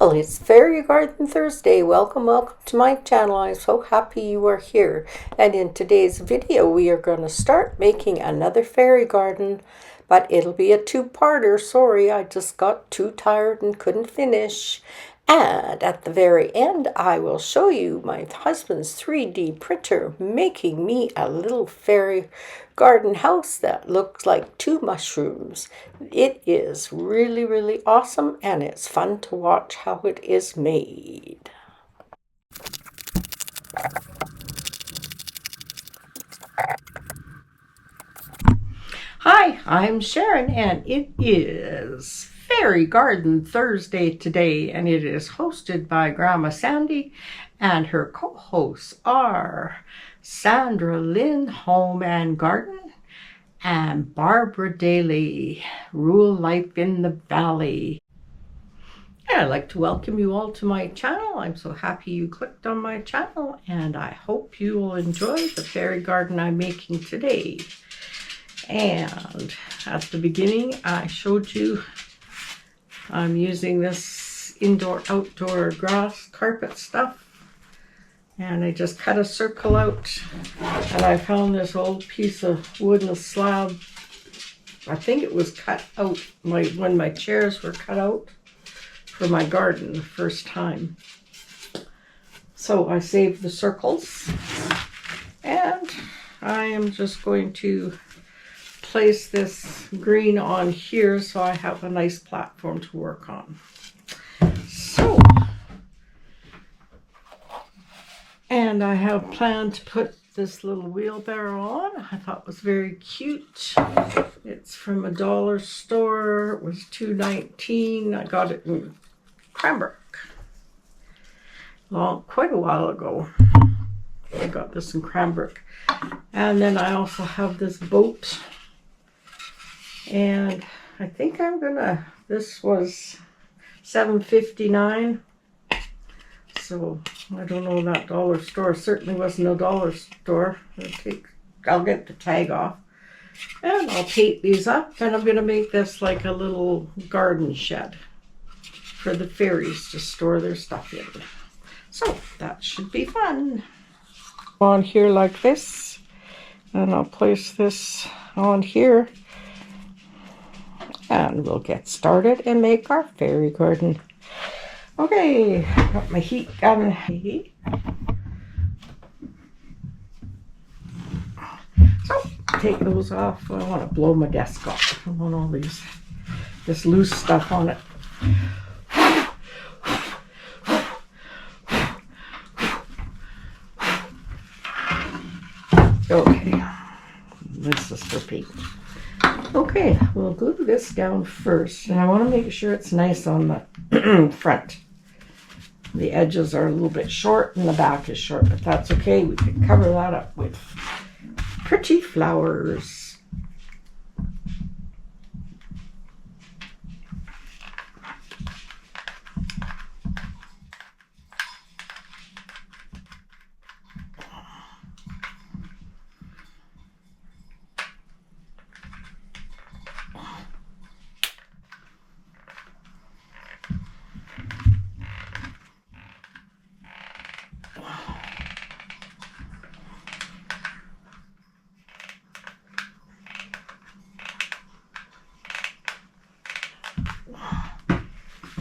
Well, it's Fairy Garden Thursday. Welcome to my channel. I'm so happy you are here. And in today's video, we are going to start making another fairy garden, but it'll be a two-parter. Sorry, I just got too tired and couldn't finish. And at the very end, I will show you my husband's 3D printer making me a little fairy garden house that looks like two mushrooms. It is really, really awesome, and it's fun to watch how it is made. Hi, I'm Sharon, and it is Fairy Garden Thursday today, and it is hosted by Grandma Sandy, and her co-hosts are Sandra Lynn, Home and Garden, and Barbara Daly, Rural Life in the Valley. And I'd like to welcome you all to my channel. I'm so happy you clicked on my channel, and I hope you will enjoy the fairy garden I'm making today. And at the beginning, I showed you I'm using this indoor-outdoor grass carpet stuff. And I just cut a circle out. And I found this old piece of wooden slab. I think it was cut out when my chairs were cut out for my garden the first time. So I saved the circles. And I am just going to place this green on here so I have a nice platform to work on. So, and I have planned to put this little wheelbarrow on. I thought it was very cute. It's from a dollar store. It was $2.19. I got it in Cranbrook quite a while ago. I got this in Cranbrook. And then I also have this boat. And I think this was $7.59. So I don't know, that dollar store certainly wasn't a dollar store. I'll get the tag off. And I'll tape these up, and I'm going to make this like a little garden shed for the fairies to store their stuff in. So that should be fun. On here like this, and I'll place this on here. And we'll get started and make our fairy garden. Okay, got my heat gun. So, take those off. I want to blow my desk off. I don't want all this loose stuff on it. Okay, this is for paint. Okay, we'll glue this down first, and I want to make sure it's nice on the front. The edges are a little bit short and the back is short, but that's okay. We can cover that up with pretty flowers.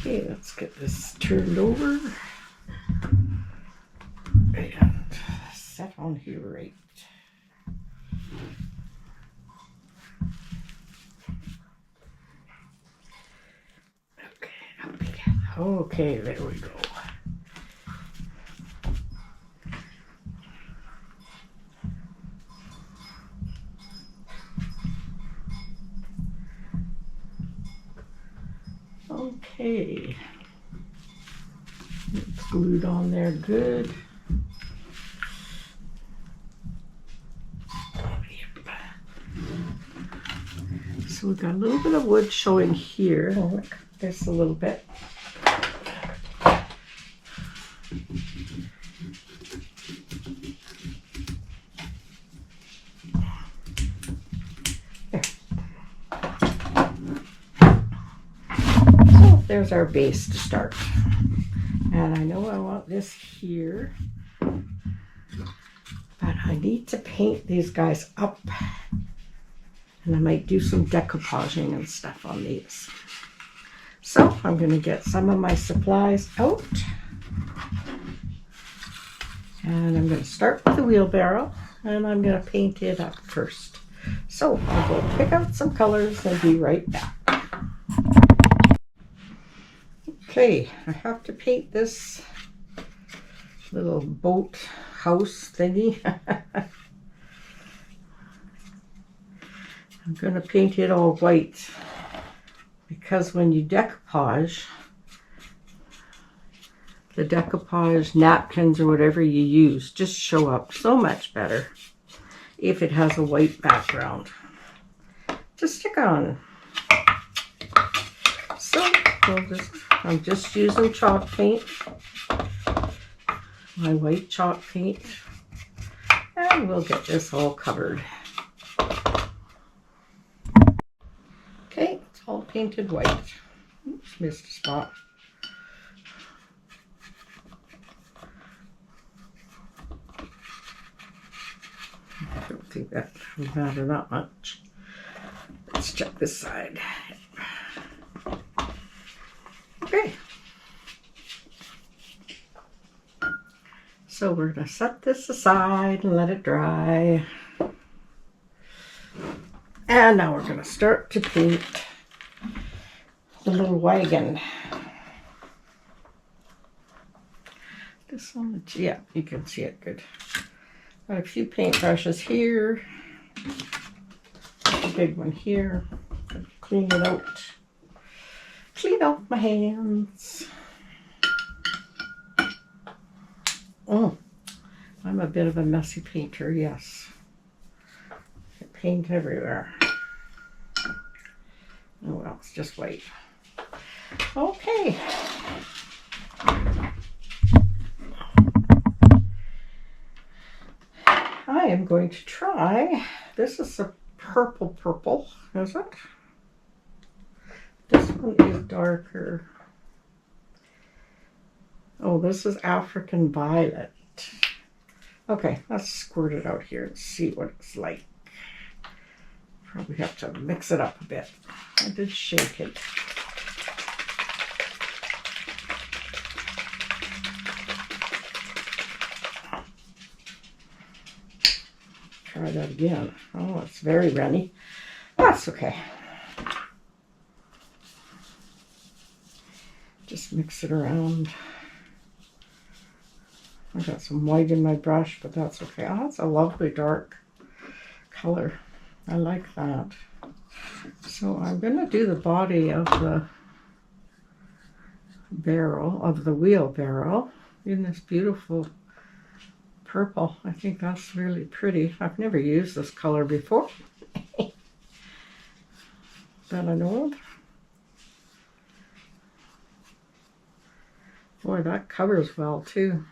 Okay, let's get this turned over and set on here right. Okay, there we go. Okay, it's glued on there good. So we've got a little bit of wood showing here. I'll cut this a little bit. there's our base to start. And I know I want this here, but I need to paint these guys up. And I might do some decoupaging and stuff on these. So I'm going to get some of my supplies out. And I'm going to start with the wheelbarrow, and I'm going to paint it up first. So I'll go pick out some colors and be right back. Okay, I have to paint this little boat house thingy. I'm going to paint it all white because when you decoupage, the decoupage napkins or whatever you use just show up so much better if it has a white background. Just stick on. So I'm just using chalk paint, my white chalk paint, and we'll get this all covered. Okay, it's all painted white. Oops, missed a spot. I don't think that will matter that much. Let's check this side. Okay. So we're going to set this aside and let it dry. And now we're going to start to paint the little wagon. This one, yeah, you can see it good. Got a few paintbrushes here. A big one here. Clean it out. Clean out my hands. Oh, I'm a bit of a messy painter, yes. I paint everywhere. Oh well, it's just white. Okay. I am going to try, this is a purple, is it? This one is darker. Oh, this is African violet. Okay, let's squirt it out here and see what it's like. Probably have to mix it up a bit. I did shake it. Try that again. Oh, it's very runny. That's okay. Just mix it around. I got some white in my brush, but that's okay. Oh, that's a lovely dark color. I like that. So I'm going to do the body of the barrel, of the wheelbarrow, in this beautiful purple. I think that's really pretty. I've never used this color before that I know of. Boy, that covers well too.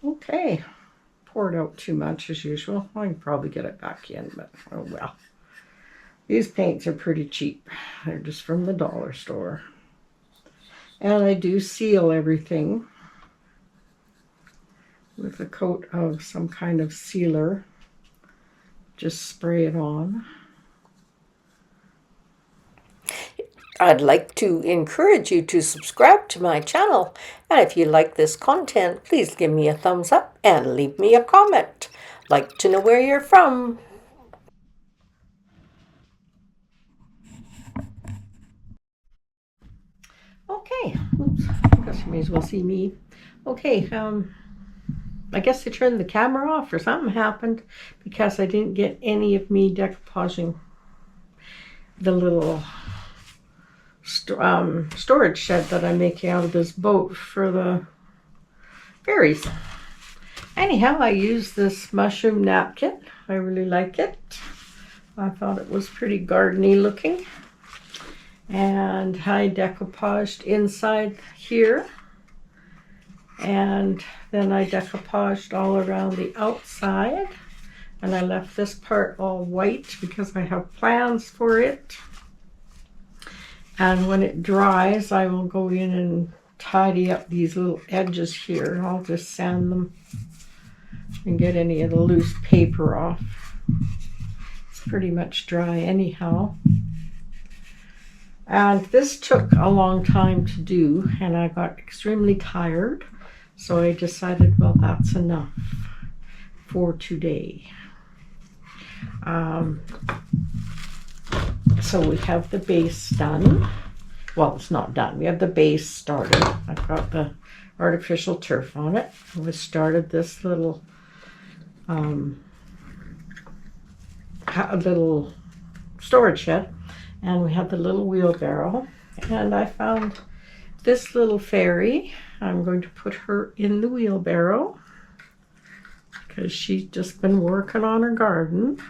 Okay, poured out too much as usual. I can probably get it back in, but oh well. These paints are pretty cheap. They're just from the dollar store. And I do seal everything with a coat of some kind of sealer. Just spray it on. I'd like to encourage you to subscribe to my channel, and if you like this content, please give me a thumbs up and leave me a comment. Like to know where you're from. Okay, oops, I guess you may as well see me. Okay, I guess I turned the camera off or something happened because I didn't get any of me decoupaging the little storage shed that I'm making out of this boat for the berries. Anyhow, I used this mushroom napkin. I really like it. I thought it was pretty gardeny looking. And I decoupaged inside here. And then I decoupaged all around the outside. And I left this part all white because I have plans for it. And when it dries, I will go in and tidy up these little edges here. I'll just sand them and get any of the loose paper off. It's pretty much dry anyhow. And this took a long time to do, and I got extremely tired. So I decided, well, that's enough for today. So we have the base done. Well, it's not done. We have the base started. I've got the artificial turf on it. We started this little storage shed, and we have the little wheelbarrow. And I found this little fairy. I'm going to put her in the wheelbarrow because she's just been working on her garden.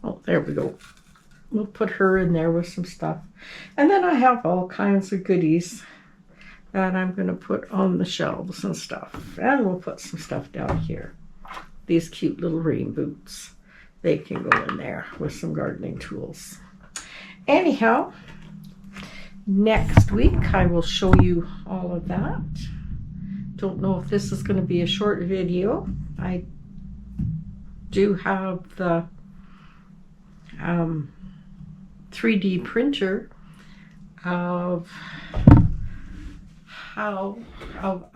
Oh, there we go. We'll put her in there with some stuff. And then I have all kinds of goodies that I'm going to put on the shelves and stuff. And we'll put some stuff down here. These cute little rain boots. They can go in there with some gardening tools. Anyhow, next week I will show you all of that. Don't know if this is going to be a short video. I do have the 3D printer of a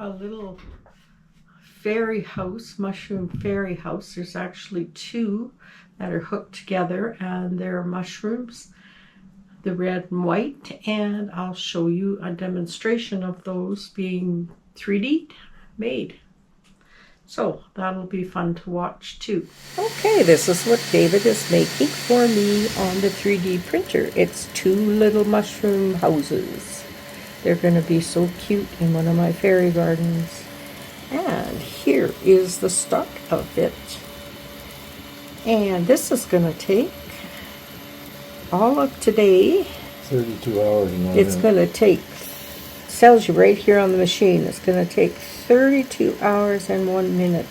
little fairy house, mushroom fairy house. There's actually two that are hooked together, and they're mushrooms, the red and white, and I'll show you a demonstration of those being 3D made. So that'll be fun to watch too. Okay, this is what David is making for me on the 3D printer. It's two little mushroom houses. They're going to be so cute in one of my fairy gardens. And here is the start of it. And this is going to take all of today. 32 hours. It's going to take, tells you right here on the machine, it's going to take 32 hours and 1 minute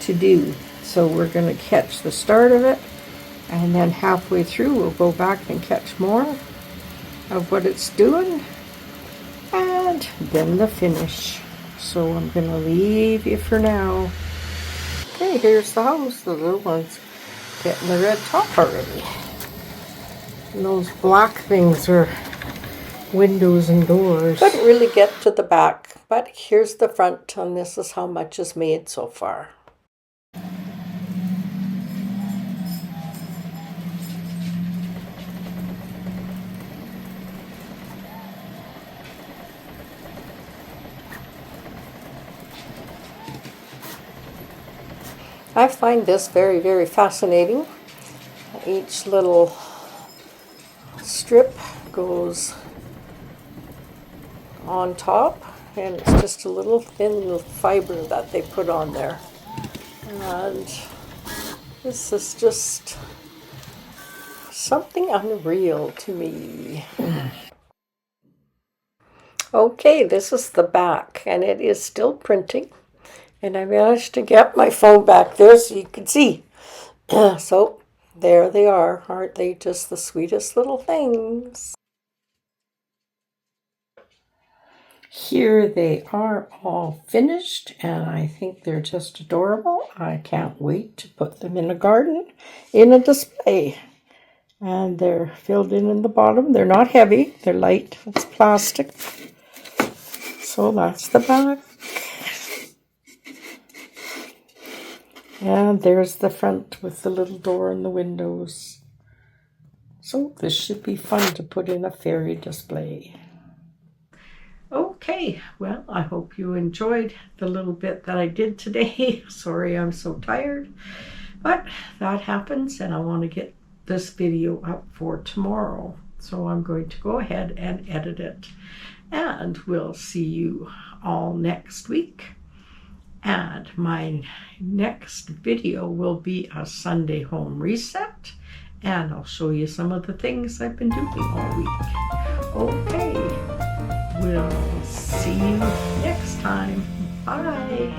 to do. So we're going to catch the start of it, and then halfway through we'll go back and catch more of what it's doing, and then the finish. So I'm going to leave you for now. Okay, here's the house. The little one's getting the red top already. And those black things are windows and doors. Couldn't really get to the back, but here's the front, and this is how much is made so far. I find this very, very fascinating. Each little strip goes on top, and it's just a little thin fiber that they put on there. And this is just something unreal to me. Okay, this is the back, and it is still printing. And I managed to get my phone back there so you can see. So there they are. Aren't they just the sweetest little things? Here they are all finished, and I think they're just adorable. I can't wait to put them in a garden, in a display. And they're filled in the bottom. They're not heavy, they're light. It's plastic. So that's the back. And there's the front with the little door and the windows. So this should be fun to put in a fairy display. Okay, well, I hope you enjoyed the little bit that I did today. Sorry I'm so tired, but that happens, and I want to get this video up for tomorrow. So I'm going to go ahead and edit it, and we'll see you all next week. And my next video will be a Sunday home reset, and I'll show you some of the things I've been doing all week. Okay, we'll see you next time. Bye.